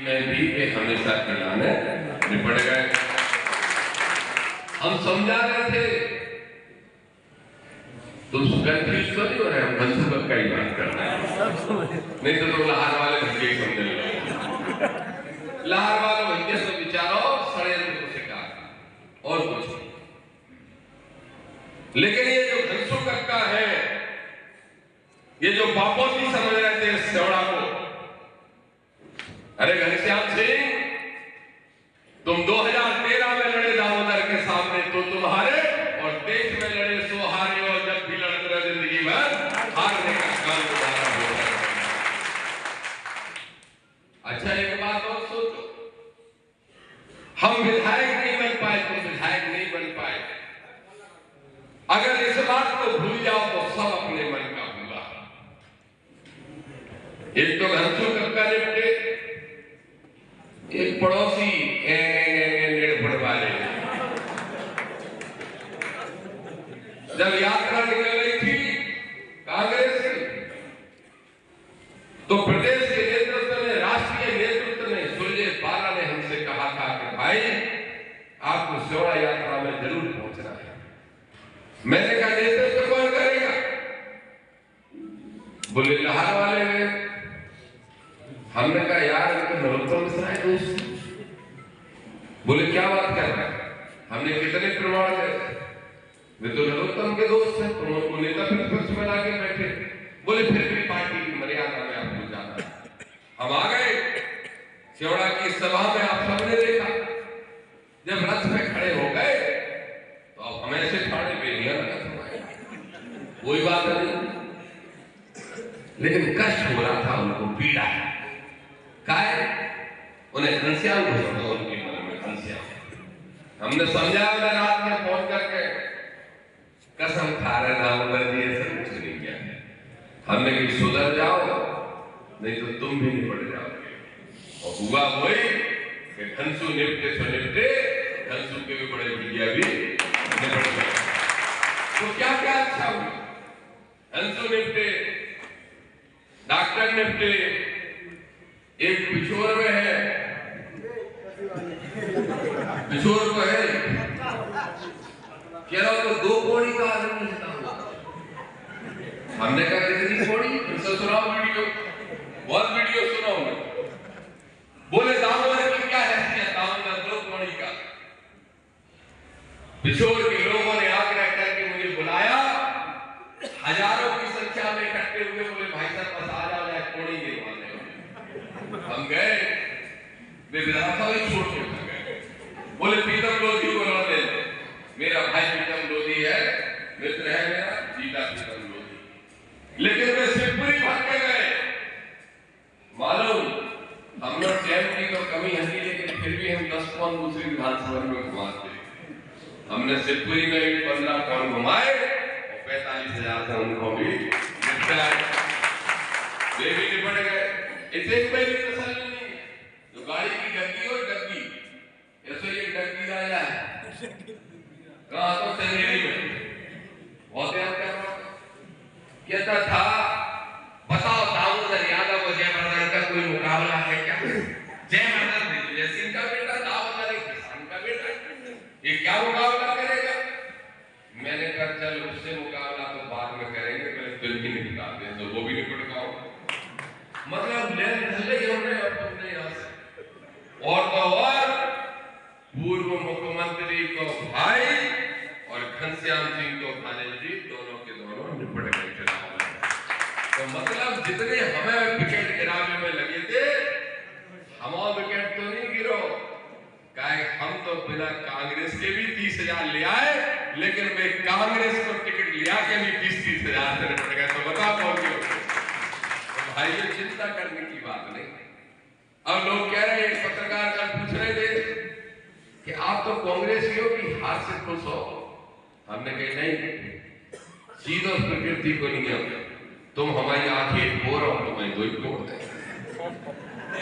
में भी वे हमेशा खिलाने निपट गए। हम समझा रहे थे, तुम कंफ्यूज तो नहीं हो रहे, हम घनसू का कई बात कर रहे हैं, नहीं तो तुम लाहौर वाले भैया ही समझ लो। लाहौर वाले भैया से विचारो षड्यंत्र शिकार और कुछ नहीं। लेकिन ये जो घनसू कक्का है, ये जो बापोती समझ रहे थे सेवड़ा को, अरे घनश्याम सिंह, तुम 2013 में लड़े दामोदर के सामने तो तुम्हारे और देश में लड़े सो हारे, और जब भी लड़ते रहे जिंदगी भर हारने का काम तुम्हारा हो रहा है। अच्छा एक बात और सोचो, हम विधायक नहीं बन पाए, तुम विधायक नहीं बन पाए, अगर इस बात को भूल जाओ तो सब अपने मन का हुआ। एक तो घनसू कक्का निपटे, एक पड़ोसी वाले, जब यात्रा निकल रही थी कांग्रेस की, तो प्रदेश के नेतृत्व ने, राष्ट्रीय नेतृत्व ने, सुरजे पारा ने हमसे कहा था कि भाई आपको सेवा यात्रा में जरूर पहुंचना है। मैंने कहा नेतृत्व कौन करेगा? बोले लाहौर वाले में। हमने कहा यार तो नरोत्तम मिश्रा है दोस्त। बोले क्या बात कर रहे हैं? हमने कितने प्रमाण है, वे तो नरोत्तम के दोस्त हैं, तुम उनको नेता प्रतिपक्ष में लाके बैठे। बोले फिर भी पार्टी की मर्यादा में आपको जाना। हम आ गए सेवड़ा की सभा में, आप सबने देखा, जब रथ में खड़े हो गए तो अब हमें ऐसे ठाणे बेलियां लगा, कोई बात नहीं, लेकिन कष्ट हो रहा था उनको, पीड़ा है काय उन्हें घनश्याम को समझो, उनके मन में घनश्याम। हमने समझा, उन्हें रात में फोन करके कसम खा रहे दामोदर जी ऐसा कुछ नहीं किया, हमने कहा सुधर जाओ नहीं तो तुम भी निपट जाओगे। और हुआ वही कि घनसू निपटे तो निपटे, घनसू के भी बड़े भैया भी निपट गए। तो क्या क्या अच्छा हुआ? घनसू निपटे, डॉक्टर निपटे, एक पिछोर में है, पिछोर को है कह रहा तो 2 कौड़ी का आदमी था। हमने कहा कितनी कौड़ी? उनसे सुनाओ वीडियो, बहुत वीडियो सुनाओ मैं। बोले दामोदर की क्या हैसियत, दामोदर 2 कौड़ी का। पिछोर के लोगों ने आग्रह करके मुझे बुलाया, हजारों की संख्या में इकट्ठे हुए, बोले भाई साहब बस आ जाओ, कौड़ी गिरवाने। हम गए, वे विधानसभा ही छोड़ गए। बोले प्रीतम लोधी को लड़ दे, मेरा भाई प्रीतम लोधी है, मित्र है मेरा, जीता प्रीतम लोधी। लेकिन वे शिवपुरी भाग के गए। मालूम हम लोग टाइम की तो कमी है, लेकिन फिर भी हम 10 कौन दूसरी विधानसभा में घुमाते। हमने शिवपुरी में 15 कौन घुमाए और 45,000 से उनको भी निपटाया, वे भी निपट गए। इसे कोई तसल्ली नहीं है, जो गाड़ी की डग्गी और डग्गी, ऐसे ये डग्गी आया है कहाँ तो चंदेरी में बहुत कहता था, बताओ दामोदर यादव और जयवर्धन का कोई मुकाबला है क्या? जयवर्धन दिग्विजय सिंह का बेटा, दामोदर एक किसान का बेटा, ये क्या मुकाबला करेगा? मैंने कहा चल उससे मुकाबला तो बाद में करेंगे, पहले फिल्म ही निकाल दें तो वो भी निपट गया। मतलब ले हमने अपने यहाँ से, और तो और पूर्व मुख्यमंत्री को भाई और घनश्याम सिंह को खाने जी, दोनों के दोनों निपट गए चुनाव में। तो मतलब जितने हमें विकेट गिराने में लगे थे, हमारा विकेट तो नहीं गिरो, काहे हम तो बिना कांग्रेस के भी 30,000 ले आए, लेकिन वे कांग्रेस को टिकट लिया के भी 30,000 से निपट गए। तो बताओ कौन क्यों? भाई ये चिंता करने की बात नहीं। अब लोग कह रहे हैं, एक पत्रकार कल पूछ रहे थे कि आप तो कांग्रेस की हो कि हार से खुश हो? हमने कहा नहीं, सीधो प्रकृति को नहीं हो, तुम हमारी आंखें बोर हो, तुम्हें दो ही तोड़ दे।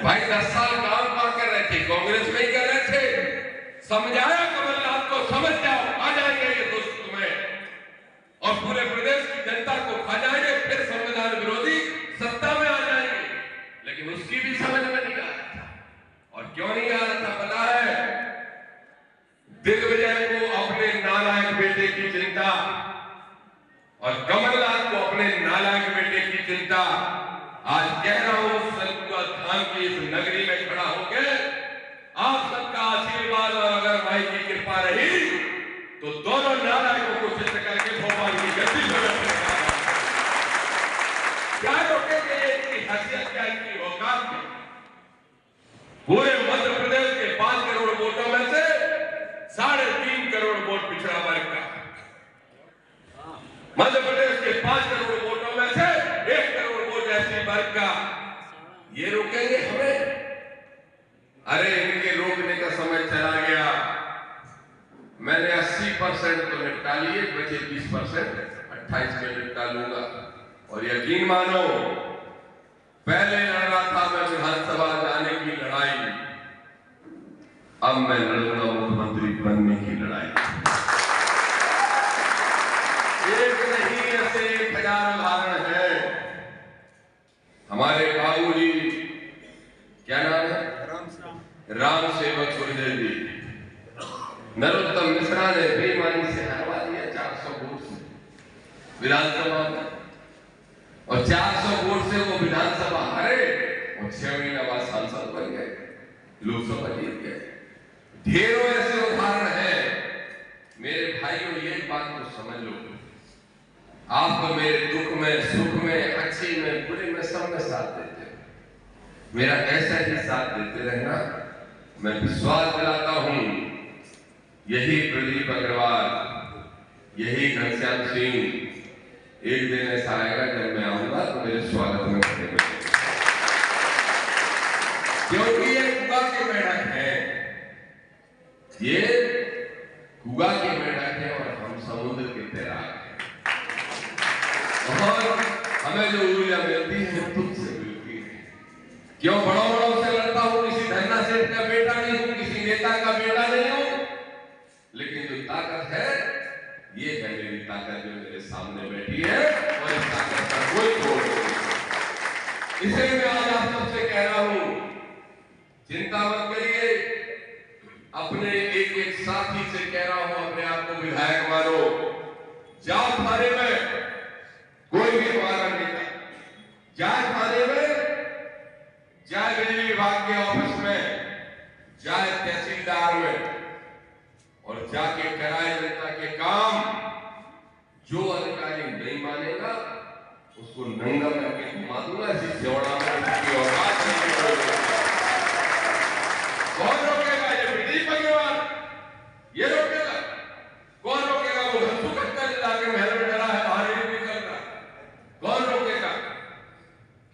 भाई 10 साल काम कहां कर रहे थे? कांग्रेस में ही कर रहे थे। समझाया कमलनाथ को, समझ जाओ, आ जाएंगे ये दोस्त तुम्हें और पूरे प्रदेश की जनता को खा जाएंगे, फिर संविधान विरोधी सत्ता में आ जाएंगे। लेकिन उसकी भी समझ में नहीं आ रहा था। क्यों नहीं आ रहा था पता है? दिग्विजय को अपने नालायक बेटे की चिंता और कमलनाथ को अपने नालायक बेटे की चिंता। आज कह रहा हूं सतपुड़ा धाम की इस नगरी में खड़ा होकर आप सबका आशीर्वाद और अगर भाई की कृपा रही तो दोनों नालायकों को चित्र करके भोपाल की गद्दी पर रखने क्या रोकेंगे? इनकी हैसियत क्या, इनकी औकात क्या? पूरे मध्य प्रदेश के 5 करोड़ वोटों में से 3.5 करोड़ वोट पिछड़ा वर्ग का। मध्य प्रदेश के 5 करोड़ वोटों में से 1 करोड़ वोट एससी वर्ग का। ये रोकेंगे हमें? अरे इनके रोकने का समय चला गया। मैंने 80% तो निपटा लिए, बचे 20% 28 में निपटा लूंगा। और यकीन मानो पहले लड़ रहा था मैं विधानसभा जाने की लड़ाई, अब मैं लड़ूंगा मुख्यमंत्री बनने की लड़ाई। एक नहीं ऐसे 1000 उदाहरण है। हमारे बाबू जी क्या नाम है? राम सेवक सुखदेव जी, नरोत्तम मिश्रा ने बेईमानी से हरवा दिया 400 वोट से विधानसभा में, और 400 वोट से वो विधानसभा हारे और 6 महीने बाद सांसद बन गए, लोकसभा जीत गए। ढेरों ऐसे उदाहरण हैं। मेरे भाइयों ये बात को समझ लो, आप तो मेरे दुख में, सुख में, अच्छी में, बुरे में, सब में साथ देते हो। मेरा ऐसा ही साथ देते रहना। मैं विश्वास दिलाता हूं यही प्रदीप अग्रवाल, यही घनश्याम सिंह, एक दिन ऐसा आएगा जब मैं आऊंगा तो मेरे स्वागत में खड़े होंगे, क्योंकि ये कुआ के मेढक है, ये कुआ के मेढक है और हम समुद्र के तैराक हैं। और हमें जो ऊर्जा मिलती है वो तुझसे मिलती है। क्यों बड़ों से लड़ता हूं? किसी धन्ना सेठ का बेटा नहीं हूं, किसी नेता का बेटा नहीं हूं, लेकिन जो ताकत है ये है मेरी ताकत जो मेरे सामने बैठी है, और इस ताकत का कोई तोड़ नहीं। इसलिए मैं आज आप सबसे कह रहा हूं, चिंता मत करिए। अपने एक एक साथी से कह रहा हूं, अपने आप को विधायक मानो। जाओ थाने में, कोई भी हमारा नेता जाए थाने में, जाए बिजली विभाग के ऑफिस में, जाए तहसीलदार में, और जाके कराए जनता के काम। जो अधिकारी नहीं मानेगा उसको नंगा करके घुमा दूंगा। ऐसी सेवड़ा में उसकी औकात नहीं। कौन रोकेगा? ये प्रदीप अग्रवाल ये रोकेगा? कौन रोकेगा? वो घंसू कट्टा जाके महल में डरा है, बाहर ही नहीं निकल रहा। कौन रोकेगा?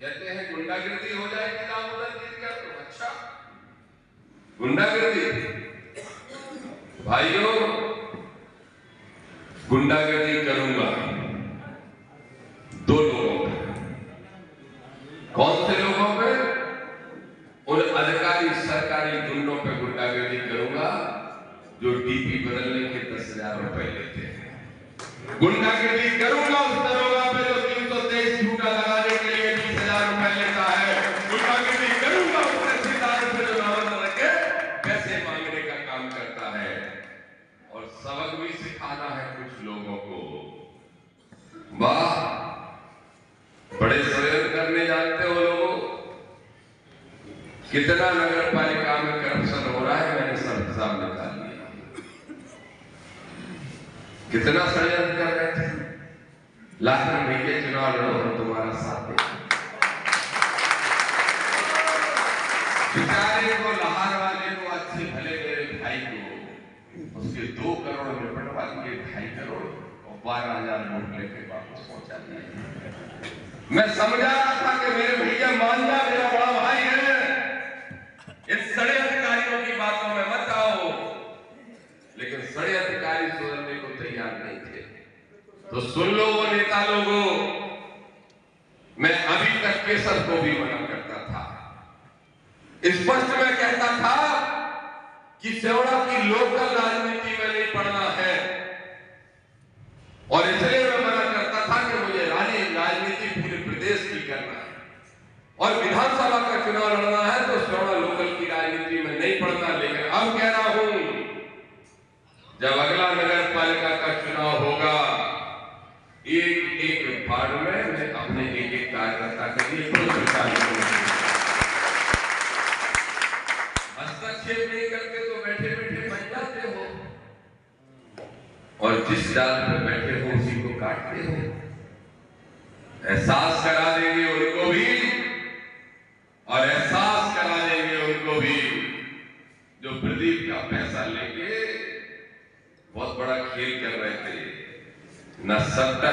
कहते हैं गुंडागर्दी हो जाएगी, नाम उधर जीत गया तो अच्छा गुंडागर्दी। भाइयों, गुंडागर्दी करूंगा 2 लोगों पे। कौन से लोगों पे? उन अधिकारी सरकारी गुंडों पे गुंडागर्दी करूंगा जो डीपी बदलने के 10,000 रुपए लेते हैं। गुंडागर्दी करूंगा उस दरोगा पे जो 323 झूठा लगाने के लिए 20,000 रुपए लेता है। गुंडागर्दी करूंगा उस तहसीलदार पे जो नाम रखे पैसे मांगने का काम करता है। और सबक भी सिखाना है कुछ लोगों को। वाह, बड़े षड्यंत्र करने जानते हो लोगों। कितना नगर पालिका में करप्शन हो रहा है मैंने सब हिसाब निकाल लिया। कितना षड्यंत्र कर रहे थे। लाखन भैया चुनाव लड़ो, हम तुम्हारा साथ देंगे। बेचारे को, लहार वाले को, अच्छे भले मेरे भाई को उसके 2 करोड़ निपटवा दिए, 2.5 करोड़ और 12,000 वोट लेके वापस पहुंचा दिया। मैं समझा रहा था कि मेरे भैया मान जा, मेरा बड़ा भाई है, इन षड्यंत्रकारियों की बातों में मत आओ। लेकिन षड्यंत्रकारी सुधरने को तैयार नहीं थे। तो सुन लो वो नेता लोगों, मैं अभी तक केसर को भी मना करता था। स्पष्ट में कहता था कि सेवड़ा की लोकल राजनीति में नहीं पड़ना है, और इसलिए मैं मना करता था कि मुझे राजनीति पूरे प्रदेश की करना है, और विधानसभा का चुनाव लड़ना है तो सेवड़ा लोकल की राजनीति में फाड़ में मैं अपने एक एक कार्यकर्ता के लिए हस्तक्षेप नहीं करके तो बैठे बैठे बन जाते हो, और जिस डाल पे बैठे हो उसी को काटते हो। एहसास करा देंगे उनको भी, और एहसास करा देंगे उनको भी जो प्रदीप का पैसा लेके बहुत बड़ा खेल कर रहे थे। न सत्ता